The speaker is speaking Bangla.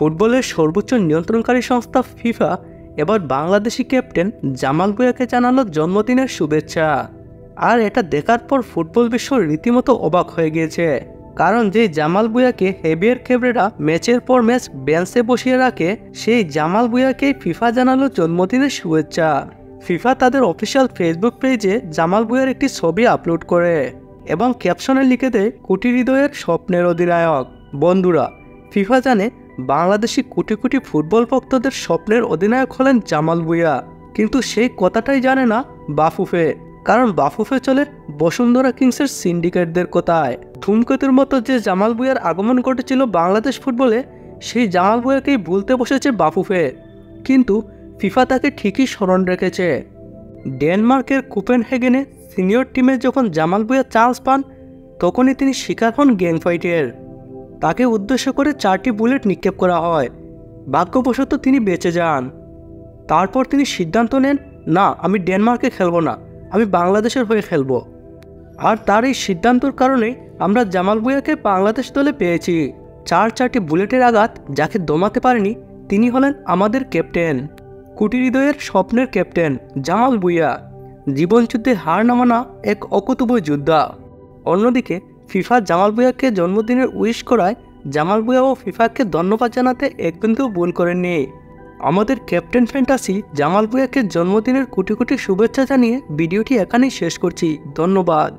ফুটবলের সর্বোচ্চ নিয়ন্ত্রণকারী সংস্থা ফিফা এবার বাংলাদেশি ক্যাপ্টেন জামাল ভুঁইয়াকে জানালো জন্মদিনের শুভেচ্ছা। আর এটা দেখার পর ফুটবল বিশ্ব রীতিমতো অবাক হয়ে গিয়েছে, কারণ যে জামাল ভুঁইয়াকে হেভিয়ার খেবরেরা ম্যাচের পর ম্যাচ বেঞ্চে বসিয়ে রাখে, সেই জামাল ভুঁইয়াকেই ফিফা জানালো জন্মদিনের শুভেচ্ছা। ফিফা তাদের অফিসিয়াল ফেসবুক পেজে জামাল ভুঁইয়ার একটি ছবি আপলোড করে এবং ক্যাপশনে লিখে দেয় কোটি হৃদয়ের স্বপ্নের অধিনায়ক। বন্ধুরা, ফিফা জানে বাংলাদেশি কোটি কোটি ফুটবল ভক্তদের স্বপ্নের অধিনায়ক হলেন জামাল ভুঁইয়া, কিন্তু সেই কথাটাই জানে না বাফুফে। কারণ বাফুফে চলে বসুন্ধরা কিংসের সিন্ডিকেটদের কথায়। ধূমকেতুর মতো যে জামাল ভুঁইয়ার আগমন ঘটেছিল বাংলাদেশ ফুটবলে, সেই জামাল ভুঁইয়াকেই ভুলতে বসেছে বাফুফে। কিন্তু ফিফা তাকে ঠিকই স্মরণ রেখেছে। ডেনমার্কের কোপেনহেগেনে সিনিয়র টিমে যখন জামাল ভুঁইয়া চান্স পান, তখনই তিনি শিকার হন গ্যাং ফাইটের। তাকে উদ্দেশ্য করে 4টি বুলেট নিক্ষেপ করা হয়। ভাগ্যবশত তিনি বেঁচে যান। তারপর তিনি সিদ্ধান্ত নেন, না, আমি ডেনমার্কে খেলবো না, আমি বাংলাদেশের হয়ে খেলবো। আর তার এই সিদ্ধান্তর কারণেই আমরা জামাল ভুঁইয়াকে বাংলাদেশ দলে পেয়েছি। 4টি বুলেটের আঘাত যাকে দমাতে পারেনি, তিনি হলেন আমাদের ক্যাপ্টেন, কোটি হৃদয়ের স্বপ্নের ক্যাপ্টেন জামাল ভুঁইয়া। জীবনযুদ্ধে হার না মানা এক অকুতোভয় যোদ্ধা। অন্যদিকে ফিফা জামাল ভুঁইয়াকে জন্মদিনের উইশ করায় জামাল ভুঁইয়া ও ফিফাকে ধন্যবাদ জানাতে এক বিন্দু ভুল করেননি। আমাদের ক্যাপ্টেন ফ্যান্টাসি জামাল ভুঁইয়াকে জন্মদিনের কোটি কোটি শুভেচ্ছা জানিয়ে ভিডিওটি এখানেই শেষ করছি। ধন্যবাদ।